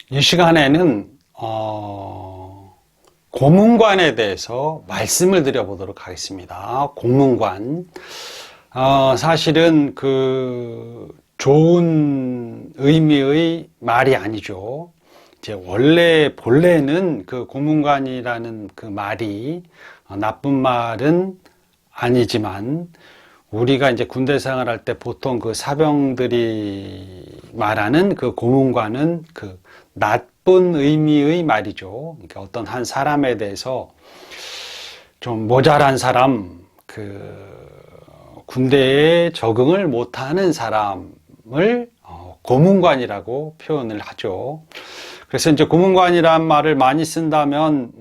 이 시간에는 고문관에 대해서 말씀을 드려보도록 하겠습니다. 고문관. 사실은 좋은 의미의 말이 아니죠. 이제 본래는 고문관이라는 그 말이 나쁜 말은 아니지만, 우리가 이제 군대 생활할 때 보통 그 사병들이 말하는 그 고문관은 나쁜 의미의 말이죠. 그러니까 어떤 한 사람에 대해서 좀 모자란 사람, 군대에 적응을 못하는 사람을 고문관이라고 표현을 하죠. 그래서 이제 고문관이란 말을 많이 쓴다면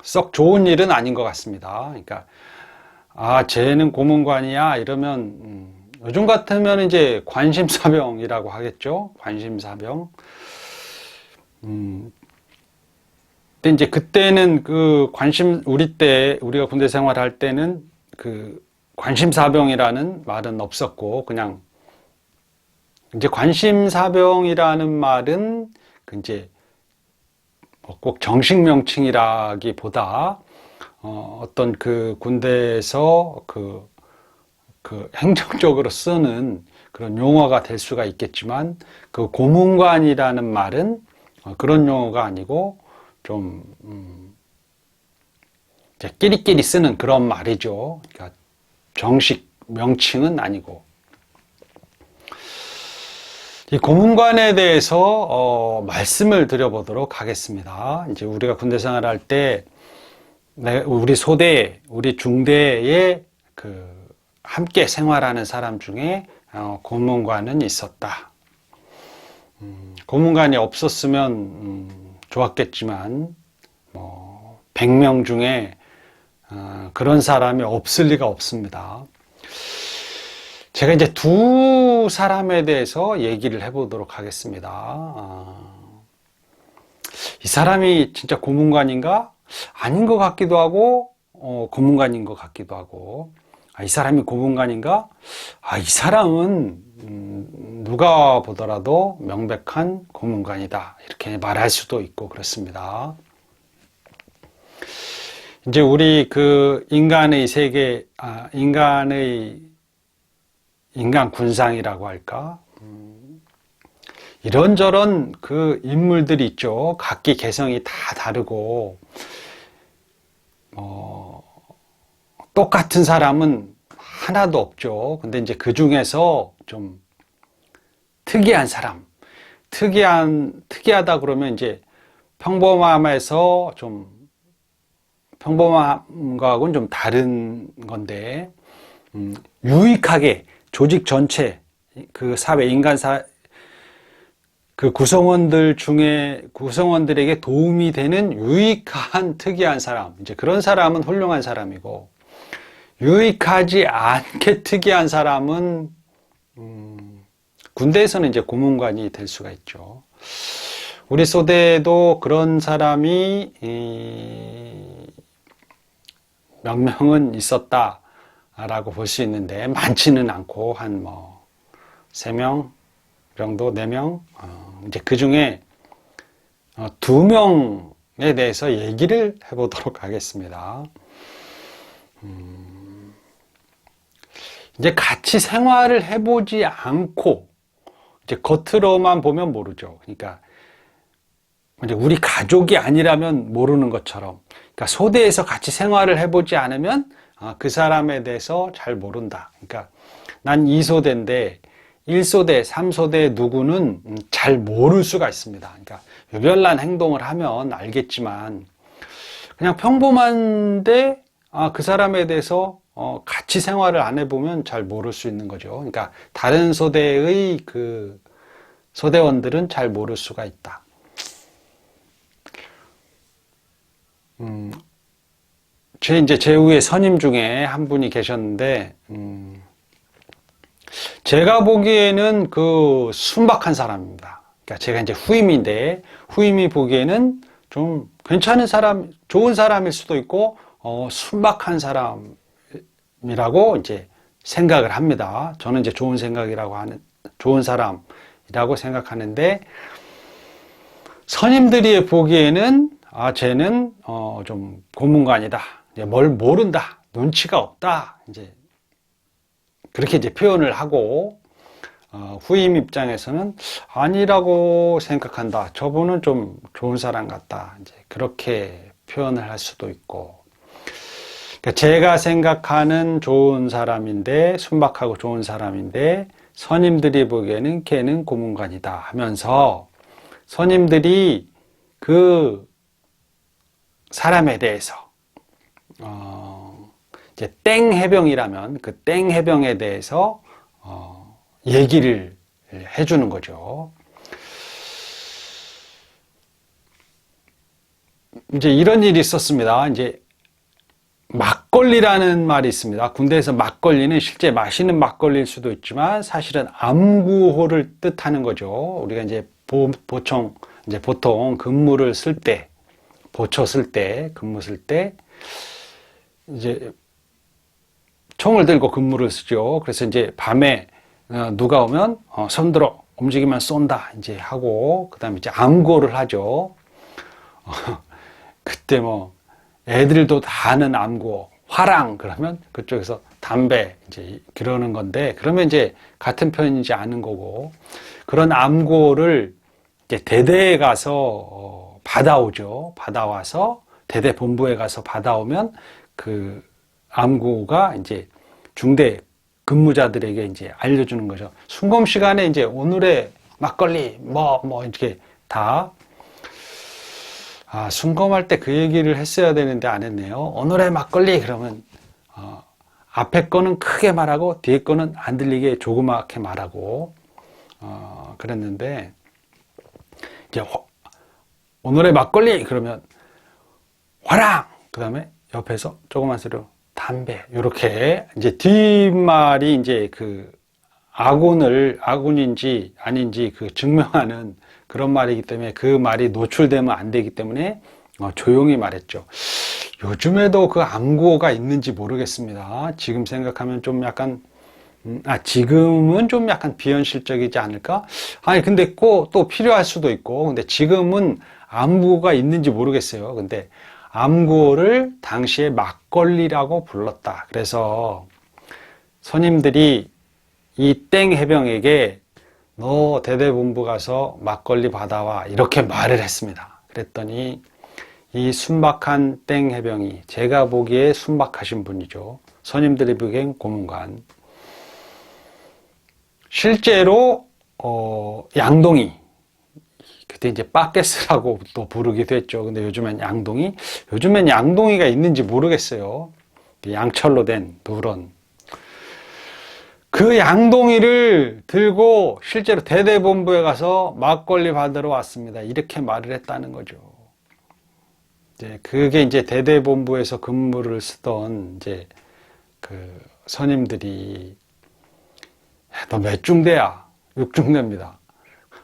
썩 좋은 일은 아닌 것 같습니다. 그러니까 쟤는 고문관이야 이러면 요즘 같으면 이제 관심사병이라고 하겠죠. 관심사병. 근데 이제 그때는 우리가 군대 생활할 때는 관심사병이라는 말은 없었고, 그냥 이제 관심사병이라는 말은 이제 꼭 정식 명칭이라기보다 어떤 군대에서 행정적으로 쓰는 그런 용어가 될 수가 있겠지만, 고문관이라는 말은 그런 용어가 아니고 좀 이제 끼리끼리 쓰는 그런 말이죠. 그러니까 정식 명칭은 아니고. 이 고문관에 대해서 말씀을 드려보도록 하겠습니다. 이제 우리가 군대 생활할 때 우리 소대, 우리 중대에 함께 생활하는 사람 중에 고문관은 있었다. 고문관이 없었으면 좋았겠지만 100명 중에 그런 사람이 없을 리가 없습니다. 제가 이제 두 사람에 대해서 얘기를 해보도록 하겠습니다. 이 사람이 진짜 고문관인가? 아닌 것 같기도 하고, 고문관인 것 같기도 하고, 이 사람이 고문관인가? 이 사람은 누가 보더라도 명백한 고문관이다. 이렇게 말할 수도 있고 그렇습니다. 이제 우리 인간의 세계, 인간 군상이라고 할까? 이런저런 인물들이 있죠. 각기 개성이 다 다르고, 똑같은 사람은 하나도 없죠. 근데 이제 그 중에서 좀 특이한 사람, 특이하다 그러면 이제 평범함에서 평범함과는 좀 다른 건데, 유익하게 조직 전체, 사회, 구성원들에게 도움이 되는 유익한 특이한 사람, 이제 그런 사람은 훌륭한 사람이고, 유익하지 않게 특이한 사람은, 군대에서는 이제 고문관이 될 수가 있죠. 우리 소대도 그런 사람이, 몇 명은 있었다라고 볼 수 있는데, 많지는 않고, 한 3명 정도, 4명? 이제 그 중에 2명에 대해서 얘기를 해보도록 하겠습니다. 이제 같이 생활을 해보지 않고, 이제 겉으로만 보면 모르죠. 그러니까, 이제 우리 가족이 아니라면 모르는 것처럼, 그러니까 소대에서 같이 생활을 해보지 않으면 그 사람에 대해서 잘 모른다. 그러니까 난 2소대인데 1소대, 3소대 누구는 잘 모를 수가 있습니다. 그러니까 유별난 행동을 하면 알겠지만, 그냥 평범한데 그 사람에 대해서 같이 생활을 안 해보면 잘 모를 수 있는 거죠. 그러니까 다른 소대의 소대원들은 잘 모를 수가 있다. 제 후에 선임 중에 한 분이 계셨는데, 제가 보기에는 순박한 사람입니다. 그러니까 제가 이제 후임인데, 후임이 보기에는 좀 괜찮은 사람, 좋은 사람일 수도 있고, 순박한 사람이라고 이제 생각을 합니다. 저는 이제 좋은 사람이라고 생각하는데, 선임들이 보기에는 쟤는 좀 고문관이다. 이제 뭘 모른다. 눈치가 없다. 이제 그렇게 이제 표현을 하고 후임 입장에서는 아니라고 생각한다. 저분은 좀 좋은 사람 같다. 이제 그렇게 표현을 할 수도 있고. 그러니까 제가 생각하는 좋은 사람인데, 순박하고 좋은 사람인데, 선임들이 보기에는 걔는 고문관이다 하면서 선임들이 그 사람에 대해서, 이제 땡 해병이라면 그 땡 해병에 대해서, 얘기를 해주는 거죠. 이제 이런 일이 있었습니다. 이제 막걸리라는 말이 있습니다. 군대에서 막걸리는 실제 마시는 막걸리일 수도 있지만 사실은 암구호를 뜻하는 거죠. 우리가 이제 보통 근무를 쓸 때, 보초 쓸 때, 근무 쓸 때 이제 총을 들고 근무를 쓰죠. 그래서 이제 밤에 누가 오면 손들어 움직이면 쏜다 이제 하고 그다음에 이제 암구호를 하죠. 그때 뭐 애들도 다 아는 암구호 화랑 그러면 그쪽에서 담배 이제 그러는 건데 그러면 이제 같은 편이지 않은 거고 그런 암구호를 이제 대대에 가서 받아오죠. 받아와서 대대 본부에 가서 받아오면 그 암구호가 이제 중대 근무자들에게 이제 알려주는 거죠. 순검 시간에 이제 오늘의 막걸리 뭐 이렇게 다 순검할 때 그 얘기를 했어야 되는데 안 했네요. 오늘의 막걸리 그러면 앞에 거는 크게 말하고 뒤에 거는 안 들리게 조그맣게 말하고 그랬는데 이제 오늘의 막걸리 그러면 화랑 그다음에 옆에서 조그만 소리로 담배 이렇게 이제 뒷말이 이제 그 아군인지 아닌지 그 증명하는 그런 말이기 때문에 그 말이 노출되면 안 되기 때문에 조용히 말했죠. 요즘에도 그 암구호가 있는지 모르겠습니다. 지금 생각하면 좀 약간 지금은 좀 약간 비현실적이지 않을까? 아니 근데 꼭 또 필요할 수도 있고 근데 지금은 암구호가 있는지 모르겠어요. 근데 암구호를 당시에 막걸리라고 불렀다. 그래서 선임들이 이 땡 해병에게 너 대대본부 가서 막걸리 받아와 이렇게 말을 했습니다. 그랬더니 이 순박한 땡 해병이 제가 보기에 순박하신 분이죠. 선임들이 보기엔 고문관. 실제로 양동이 그때 이제 빠게스라고 또 부르기도 했죠. 근데 요즘엔 양동이가 있는지 모르겠어요. 양철로 된 누런 그 양동이를 들고 실제로 대대본부에 가서 막걸리 받으러 왔습니다. 이렇게 말을 했다는 거죠. 이제 그게 이제 대대본부에서 근무를 쓰던 이제 그 선임들이 너 몇 중대야? 6중대입니다.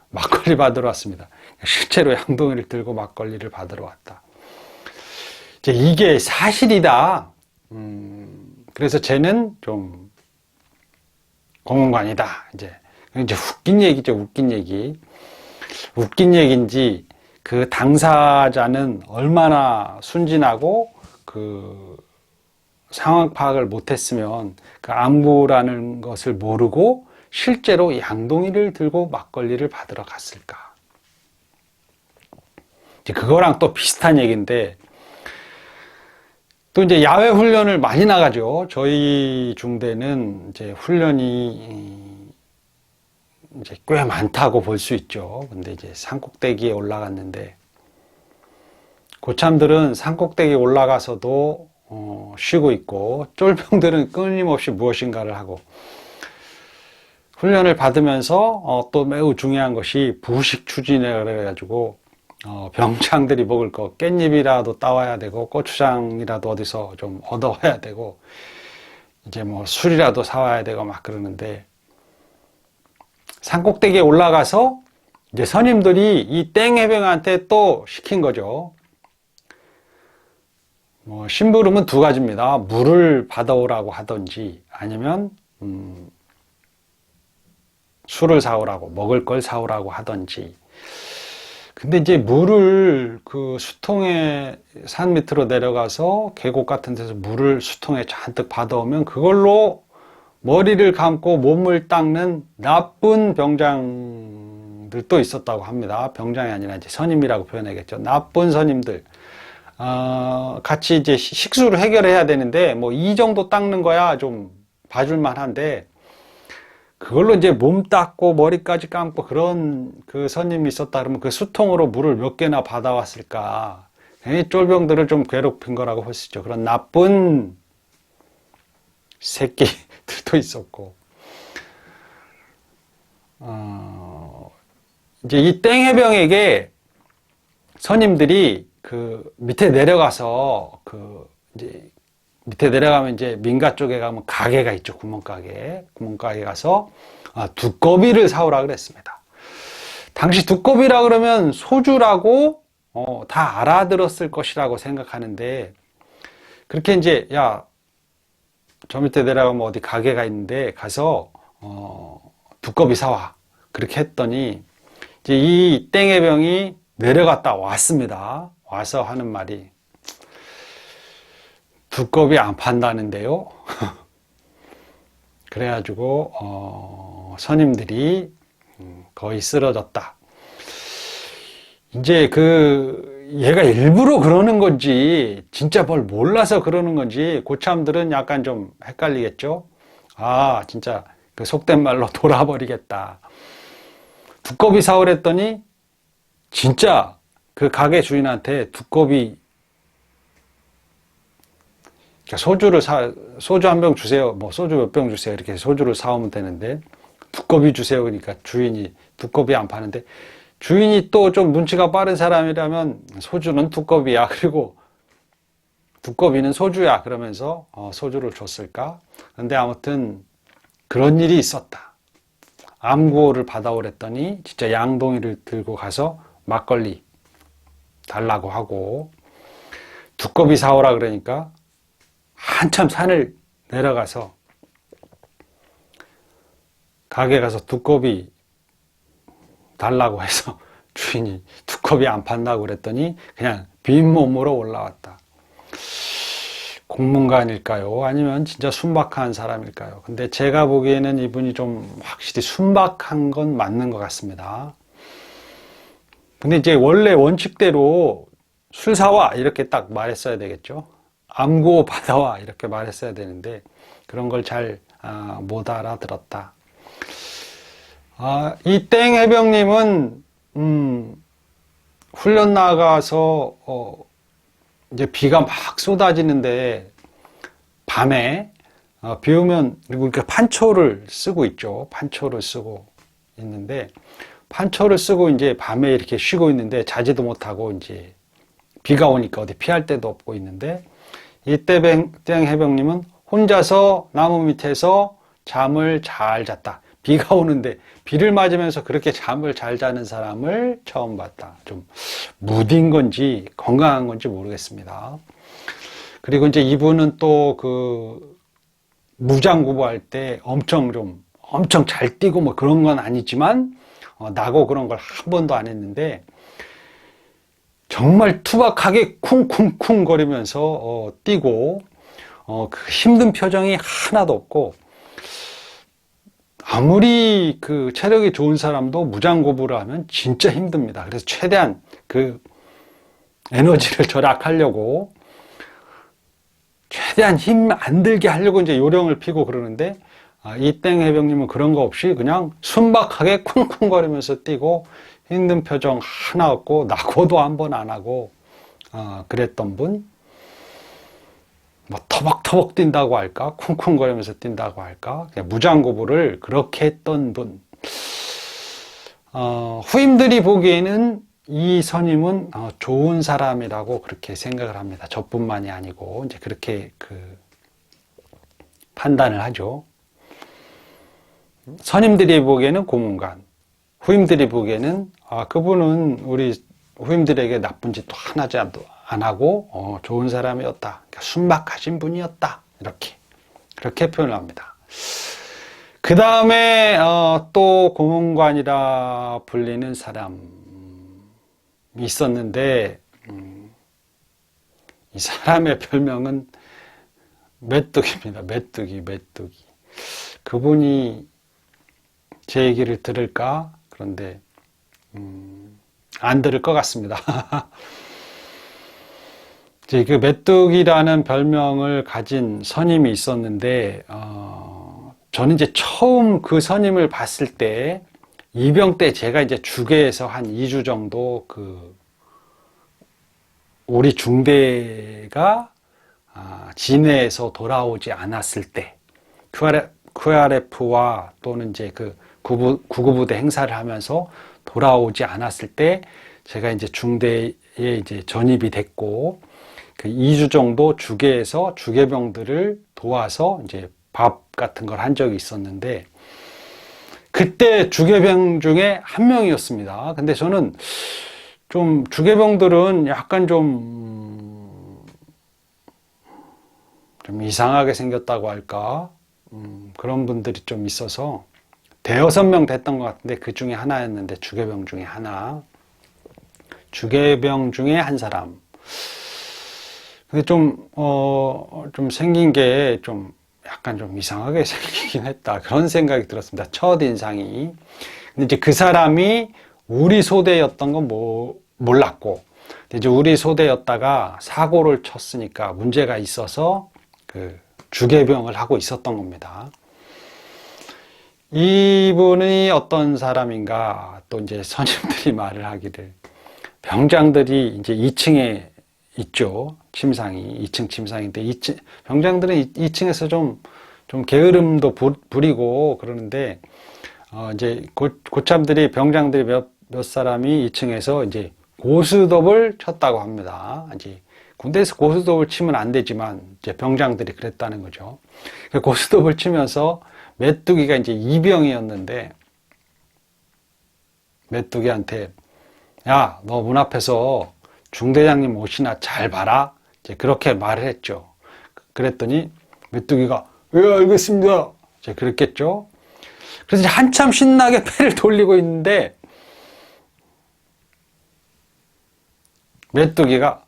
막걸리 받으러 왔습니다. 실제로 양동이를 들고 막걸리를 받으러 왔다. 이제 이게 사실이다. 그래서 쟤는 좀 고문관이다. 이제 웃긴 얘기죠. 웃긴 얘기. 웃긴 얘기인지 그 당사자는 얼마나 순진하고 그 상황 파악을 못했으면 그 암구라는 것을 모르고 실제로 양동이를 들고 막걸리를 받으러 갔을까. 이제 그거랑 또 비슷한 얘기인데 또 이제 야외 훈련을 많이 나가죠. 저희 중대는 이제 훈련이 이제 꽤 많다고 볼 수 있죠. 근데 이제 산꼭대기에 올라갔는데 고참들은 산꼭대기에 올라가서도 쉬고 있고 쫄병들은 끊임없이 무엇인가를 하고 훈련을 받으면서 또 매우 중요한 것이 부식 추진이라 그래가지고 병장들이 먹을 거 깻잎이라도 따와야 되고 고추장이라도 어디서 좀 얻어와야 되고 이제 뭐 술이라도 사와야 되고 막 그러는데 산꼭대기에 올라가서 이제 선임들이 이 땡해병한테 또 시킨 거죠. 뭐 심부름은 두 가지입니다. 물을 받아오라고 하든지 아니면 술을 사오라고 먹을 걸 사오라고 하든지 근데 이제 물을 그 수통에 산 밑으로 내려가서 계곡 같은 데서 물을 수통에 잔뜩 받아오면 그걸로 머리를 감고 몸을 닦는 나쁜 병장들도 있었다고 합니다. 병장이 아니라 이제 선임이라고 표현하겠죠. 나쁜 선임들. 같이 이제 식수를 해결해야 되는데 뭐 이 정도 닦는 거야 좀 봐줄만 한데 그걸로 이제 몸 닦고 머리까지 감고 그런 그 선임이 있었다 그러면 그 수통으로 물을 몇 개나 받아왔을까. 괜히 쫄병들을 좀 괴롭힌 거라고 볼 수 있죠. 그런 나쁜 새끼들도 있었고. 이제 이 땡해병에게 선임들이 그 밑에 내려가서 그 이제 밑에 내려가면 이제 민가 쪽에 가면 가게가 있죠. 구멍가게 가서 두꺼비를 사오라 그랬습니다. 당시 두꺼비라 그러면 소주라고 다 알아들었을 것이라고 생각하는데 그렇게 이제 야, 저 밑에 내려가면 어디 가게가 있는데 가서 두꺼비 사와 그렇게 했더니 이제 이 땡해병이 내려갔다 왔습니다. 와서 하는 말이 두꺼비 안 판다는데요. 그래가지고 선임들이 거의 쓰러졌다. 이제 얘가 일부러 그러는 건지 진짜 뭘 몰라서 그러는 건지 고참들은 약간 좀 헷갈리겠죠. 진짜 그 속된 말로 돌아버리겠다. 두꺼비 사오랬더니 진짜 그 가게 주인한테 두꺼비 소주 한 병 주세요. 뭐 소주 몇 병 주세요. 이렇게 소주를 사오면 되는데 두꺼비 주세요. 그러니까 주인이 두꺼비 안 파는데 주인이 또 좀 눈치가 빠른 사람이라면 소주는 두꺼비야. 그리고 두꺼비는 소주야. 그러면서 소주를 줬을까? 근데 아무튼 그런 일이 있었다. 암구호를 받아오랬더니 진짜 양동이를 들고 가서 막걸리 달라고 하고 두꺼비 사오라 그러니까 한참 산을 내려가서 가게 가서 두꺼비 달라고 해서 주인이 두꺼비 안 판다고 그랬더니 그냥 빈몸으로 올라왔다. 공문관일까요? 아니면 진짜 순박한 사람일까요? 근데 제가 보기에는 이분이 좀 확실히 순박한 건 맞는 것 같습니다. 근데 이제 원래 원칙대로 술 사와 이렇게 딱 말했어야 되겠죠. 암구 받아와 이렇게 말했어야 되는데 그런 걸 잘 못 알아들었다. 이 땡 해병님은 훈련 나가서 이제 비가 막 쏟아지는데 밤에 비 오면 그리고 판초를 쓰고 있죠. 판초를 쓰고 있는데 판초를 쓰고 이제 밤에 이렇게 쉬고 있는데 자지도 못하고 이제 비가 오니까 어디 피할 데도 없고 있는데 이때 땡 해병님은 혼자서 나무 밑에서 잠을 잘 잤다. 비가 오는데 비를 맞으면서 그렇게 잠을 잘 자는 사람을 처음 봤다. 좀 무딘 건지 건강한 건지 모르겠습니다. 그리고 이제 이분은 또 그 무장구보할 때 엄청 잘 뛰고 뭐 그런 건 아니지만 나고 그런 걸 한 번도 안 했는데 정말 투박하게 쿵쿵쿵 거리면서 뛰고 그 힘든 표정이 하나도 없고 아무리 그 체력이 좋은 사람도 무장고부를 하면 진짜 힘듭니다. 그래서 최대한 그 에너지를 절약하려고 최대한 힘 안 들게 하려고 이제 요령을 피고 그러는데 이 땡 해병님은 그런 거 없이 그냥 순박하게 쿵쿵거리면서 뛰고 힘든 표정 하나 없고 낙오도 한 번 안 하고 그랬던 분. 뭐 터벅터벅 뛴다고 할까? 쿵쿵거리면서 뛴다고 할까? 무장고부를 그렇게 했던 분. 후임들이 보기에는 이 선임은 좋은 사람이라고 그렇게 생각을 합니다. 저뿐만이 아니고 이제 그렇게 그 판단을 하죠. 선임들이 보기에는 고문관, 후임들이 보기에는 그분은 우리 후임들에게 나쁜 짓도 하나도 안 하고 좋은 사람이었다. 그러니까 순박하신 분이었다. 그렇게 표현을 합니다. 그 다음에 또 고문관이라 불리는 사람 있었는데 이 사람의 별명은 메뚜기입니다. 메뚜기. 그분이 제 얘기를 들을까? 그런데 안 들을 것 같습니다. 이제 그 메뚜기라는 별명을 가진 선임이 있었는데 저는 이제 처음 그 선임을 봤을 때 이병 때 제가 이제 주계에서 한 2주 정도 우리 중대가 진해에서 돌아오지 않았을 때 QRF와 또는 이제 그 구구부대 행사를 하면서 돌아오지 않았을 때 제가 이제 중대에 이제 전입이 됐고 그 2주 정도 주계에서 주계병들을 도와서 이제 밥 같은 걸 한 적이 있었는데 그때 주계병 중에 한 명이었습니다. 근데 저는 좀 주계병들은 약간 좀 이상하게 생겼다고 할까? 그런 분들이 좀 있어서 대여섯 명 됐던 것 같은데 그 중에 하나였는데 주계병 중에 하나. 주계병 중에 한 사람. 근데 좀 생긴 게 좀 약간 좀 이상하게 생기긴 했다. 그런 생각이 들었습니다. 첫인상이. 근데 이제 그 사람이 우리 소대였던 건 몰랐고, 이제 우리 소대였다가 사고를 쳤으니까 문제가 있어서 그 주계병을 하고 있었던 겁니다. 이분이 어떤 사람인가, 또 이제 선임들이 말을 하기를, 병장들이 이제 2층에 있죠. 침상이 2층 침상인데 병장들은 2층에서 좀 게으름도 부리고 그러는데 이제 고참들이 병장들이 몇 사람이 2층에서 이제 고스톱을 쳤다고 합니다. 이제 군대에서 고스톱을 치면 안 되지만 이제 병장들이 그랬다는 거죠. 고스톱을 치면서 메뚜기가 이제 이병이었는데 메뚜기한테 야, 너 문 앞에서 중대장님 오시나 잘 봐라. 이제 그렇게 말을 했죠. 그랬더니 메뚜기가 예, 알겠습니다. 이제 그랬겠죠. 그래서 이제 한참 신나게 패를 돌리고 있는데 메뚜기가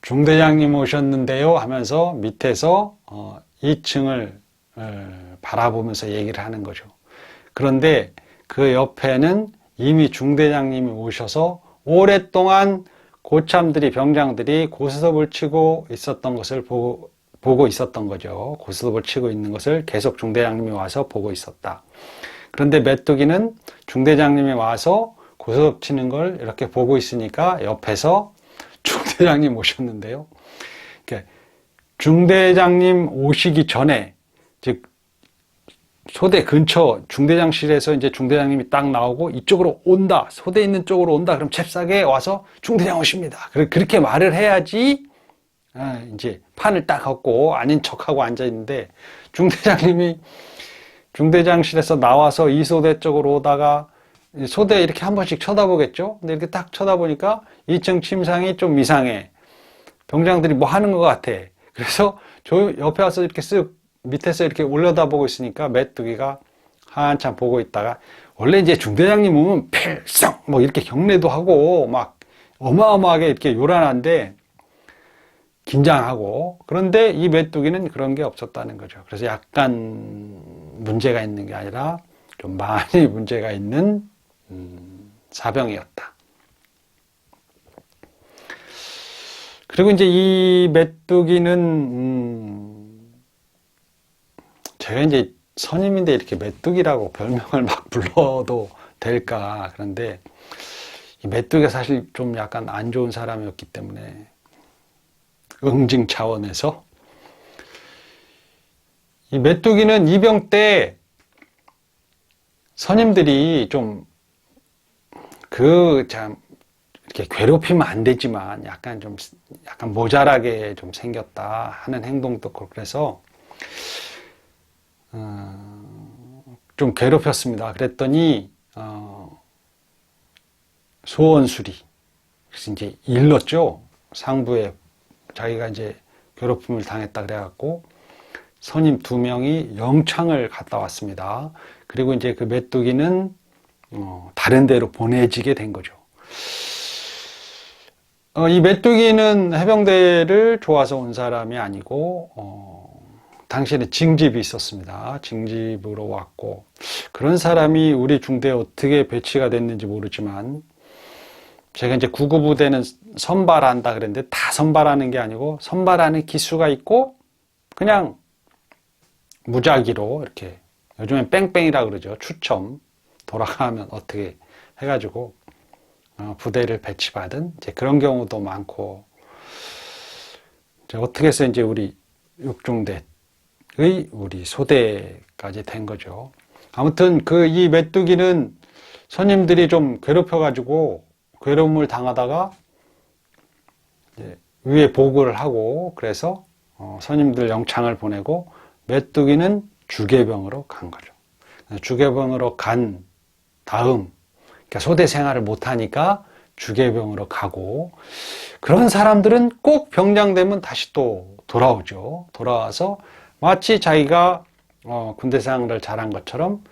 중대장님 오셨는데요 하면서 밑에서 2층을 바라보면서 얘기를 하는 거죠. 그런데 그 옆에는 이미 중대장님이 오셔서 오랫동안 고참들이 병장들이 고스톱을 치고 있었던 것을 보고 있었던 거죠. 고스톱을 치고 있는 것을 계속 중대장님이 와서 보고 있었다. 그런데 메뚜기는 중대장님이 와서 고스톱 치는 걸 이렇게 보고 있으니까 옆에서 중대장님 오셨는데요. 그러니까 중대장님 오시기 전에 즉 소대 근처 중대장실에서 이제 중대장님이 딱 나오고 이쪽으로 온다. 소대 있는 쪽으로 온다. 그럼 잽싸게 와서 중대장 오십니다. 그렇게 말을 해야지 이제 판을 딱 걷고 아닌 척하고 앉아 있는데 중대장님이 중대장실에서 나와서 이 소대 쪽으로 오다가 소대 이렇게 한 번씩 쳐다보겠죠. 근데 이렇게 딱 쳐다보니까 2층 침상이 좀 이상해. 병장들이 뭐 하는 것 같아. 그래서 저 옆에 와서 이렇게 쓱 밑에서 이렇게 올려다보고 있으니까 메뚜기가 한참 보고 있다가 원래 이제 중대장님 오면 필성 뭐 이렇게 경례도 하고 막 어마어마하게 이렇게 요란한데 긴장하고 그런데 이 메뚜기는 그런 게 없었다는 거죠. 그래서 약간 문제가 있는 게 아니라 좀 많이 문제가 있는 사병이었다. 그리고 이제 이 메뚜기는 제가 이제 선임인데 이렇게 메뚜기라고 별명을 막 불러도 될까. 그런데 이 메뚜기가 사실 좀 약간 안 좋은 사람이었기 때문에 응징 차원에서 이 메뚜기는 이병 때 선임들이 좀 참 이렇게 괴롭히면 안 되지만 약간 모자라게 좀 생겼다 하는 행동도 그렇고 그래서 좀 괴롭혔습니다. 그랬더니 소원수리 그래서 이제 일렀죠. 상부에 자기가 이제 괴롭힘을 당했다 그래갖고 선임 2명이 영창을 갔다 왔습니다. 그리고 이제 그 메뚜기는 다른 데로 보내지게 된 거죠. 이 메뚜기는 해병대를 좋아서 온 사람이 아니고 당시에는 징집이 있었습니다. 징집으로 왔고, 그런 사람이 우리 중대에 어떻게 배치가 됐는지 모르지만, 제가 이제 구급부대는 선발한다 그랬는데 다 선발하는 게 아니고 선발하는 기수가 있고 그냥 무작위로 이렇게, 요즘엔 뺑뺑이라 그러죠. 추첨 돌아가면 어떻게 해가지고 부대를 배치받은 이제 그런 경우도 많고, 이제 어떻게 해서 이제 우리 육중대의 우리 소대까지 된 거죠. 아무튼 이 메뚜기는 선임들이 좀 괴롭혀가지고 괴로움을 당하다가 이제 위에 보고를 하고, 그래서 선임들 영창을 보내고 메뚜기는 주계병으로 간 거죠. 주계병으로 간 다음, 그러니까 소대 생활을 못하니까 주계병으로 가고, 그런 사람들은 꼭 병장 되면 다시 또 돌아오죠. 돌아와서 마치 자기가 군대 생활을 잘한 것처럼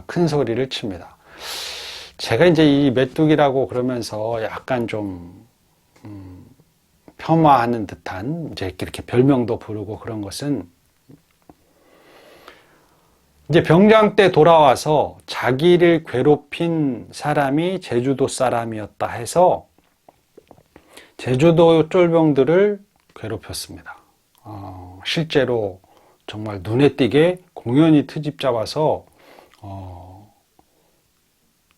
큰 소리를 칩니다. 제가 이제 이 메뚜기라고 그러면서 약간 좀 폄하하는 듯한 이제 이렇게 별명도 부르고 그런 것은, 이제 병장 때 돌아와서 자기를 괴롭힌 사람이 제주도 사람이었다 해서 제주도 쫄병들을 괴롭혔습니다. 실제로 정말 눈에 띄게 공연히 트집 잡아서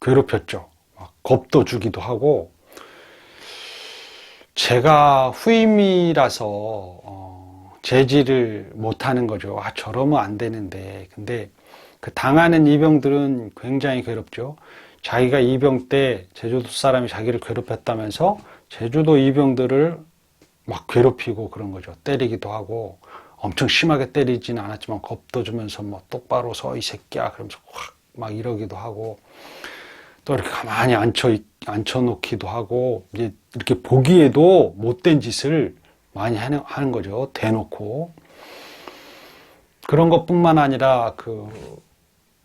괴롭혔죠. 막 겁도 주기도 하고, 제가 후임이라서 제지를 못하는 거죠. 저러면 안 되는데. 근데 그 당하는 이병들은 굉장히 괴롭죠. 자기가 이병 때 제주도 사람이 자기를 괴롭혔다면서 제주도 이병들을 막 괴롭히고 그런 거죠. 때리기도 하고, 엄청 심하게 때리지는 않았지만 겁도 주면서 뭐 똑바로 서 이 새끼야 그러면서 확 막 이러기도 하고, 또 이렇게 가만히 앉혀놓기도 하고, 이제 이렇게 보기에도 못된 짓을 많이 하는 거죠. 대놓고. 그런 것뿐만 아니라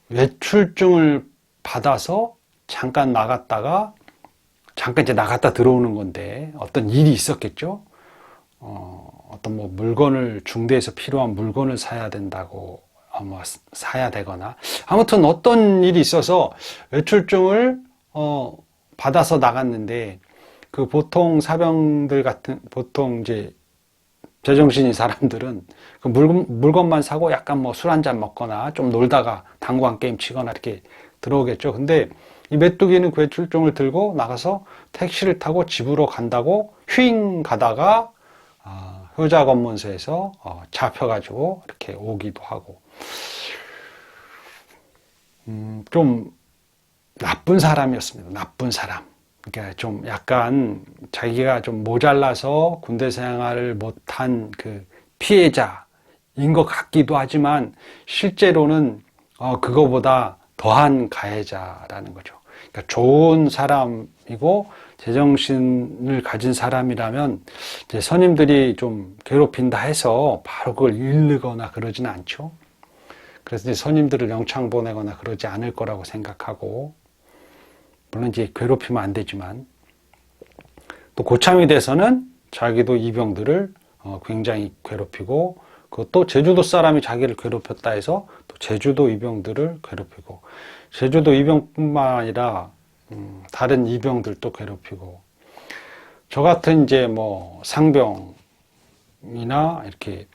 외출증을 받아서 잠깐 나갔다가, 잠깐 이제 나갔다 들어오는 건데 어떤 일이 있었겠죠. 어떤 뭐 물건을, 중대에서 필요한 물건을 사야 된다고 뭐 사야 되거나, 아무튼 어떤 일이 있어서 외출증을 받아서 나갔는데, 그 보통 사병들 같은, 보통 이제 제정신인 사람들은 그 물건만 사고 약간 뭐 술 한잔 먹거나 좀 놀다가 당구한 게임 치거나 이렇게 들어오겠죠. 근데 이 메뚜기는 그 외출증을 들고 나가서 택시를 타고 집으로 간다고 휘잉 가다가 효자검문소에서 잡혀가지고 이렇게 오기도 하고, 좀 나쁜 사람이었습니다. 나쁜 사람. 그러니까 좀 약간 자기가 좀 모자라서 군대 생활을 못한 그 피해자인 것 같기도 하지만, 실제로는 그거보다 더한 가해자라는 거죠. 그러니까 좋은 사람이고 제정신을 가진 사람이라면 이제 선임들이 좀 괴롭힌다 해서 바로 그걸 잃거나 그러지는 않죠. 그래서 이제 선임들을 영창 보내거나 그러지 않을 거라고 생각하고, 물론 이제 괴롭히면 안 되지만, 또 고참이 돼서는 자기도 이병들을 굉장히 괴롭히고, 그것도 제주도 사람이 자기를 괴롭혔다 해서 또 제주도 이병들을 괴롭히고, 제주도 이병뿐만 아니라 다른 이병들도 괴롭히고, 저 같은 이제 뭐 상병이나 이렇게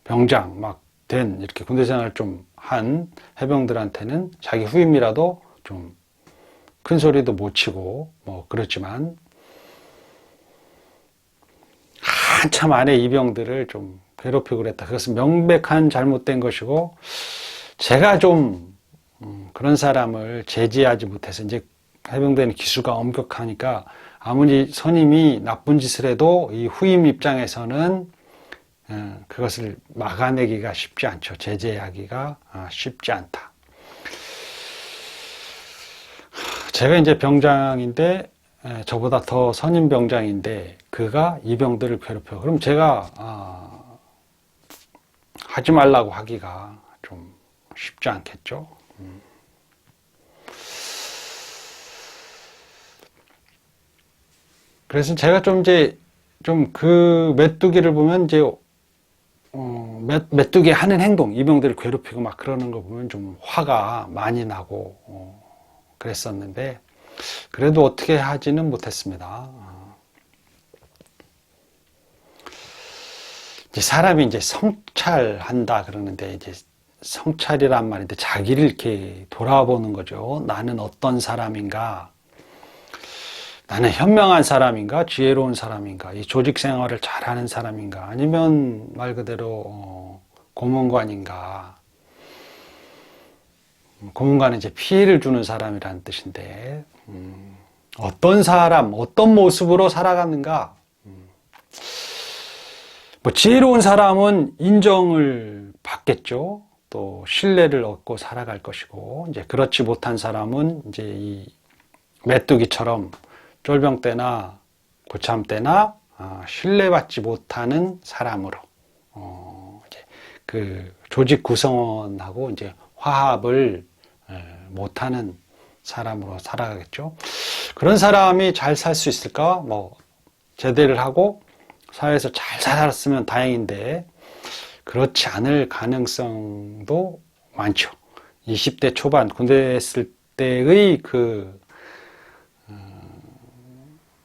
병장 막 된, 이렇게 군대 생활 좀 한 해병들한테는 자기 후임이라도 좀 큰 소리도 못 치고 뭐 그렇지만, 한참 안에 이병들을 좀 괴롭히고 그랬다. 그것은 명백한 잘못된 것이고, 제가 좀 그런 사람을 제지하지 못해서, 이제 해병대는 기수가 엄격하니까 아무리 선임이 나쁜 짓을 해도 이 후임 입장에서는 그것을 막아내기가 쉽지 않죠. 제재하기가 쉽지 않다. 제가 이제 병장인데, 저보다 더 선임 병장인데 그가 이병들을 괴롭혀. 그럼 제가 하지 말라고 하기가 좀 쉽지 않겠죠. 그래서 제가 좀 이제 좀 그 메뚜기를 보면 이제 메뚜기 하는 행동, 이병들을 괴롭히고 막 그러는 거 보면 좀 화가 많이 나고 그랬었는데 그래도 어떻게 하지는 못했습니다. 이제 사람이 이제 성찰한다 그러는데 이제 성찰이란 말인데 자기를 이렇게 돌아보는 거죠. 나는 어떤 사람인가? 나는 현명한 사람인가? 지혜로운 사람인가? 이 조직 생활을 잘하는 사람인가? 아니면 말 그대로 고문관인가? 고문관은 이제 피해를 주는 사람이라는 뜻인데 어떤 사람, 어떤 모습으로 살아가는가? 뭐 지혜로운 사람은 인정을 받겠죠. 또 신뢰를 얻고 살아갈 것이고 이제 그렇지 못한 사람은 이제 이 메뚜기처럼 쫄병 때나 고참 때나 신뢰받지 못하는 사람으로 이제 그 조직 구성원하고 이제 화합을 못하는 사람으로 살아가겠죠. 그런 사람이 잘 살 수 있을까? 뭐 제대를 하고 사회에서 잘 살았으면 다행인데 그렇지 않을 가능성도 많죠. 20대 초반 군대 있을 때의 그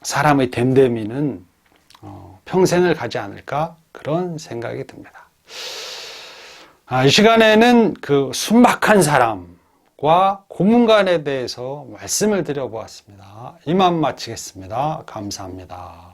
사람의 됨됨이는 평생을 가지 않을까 그런 생각이 듭니다. 이 시간에는 그 순박한 사람과 고문관에 대해서 말씀을 드려보았습니다. 이만 마치겠습니다. 감사합니다.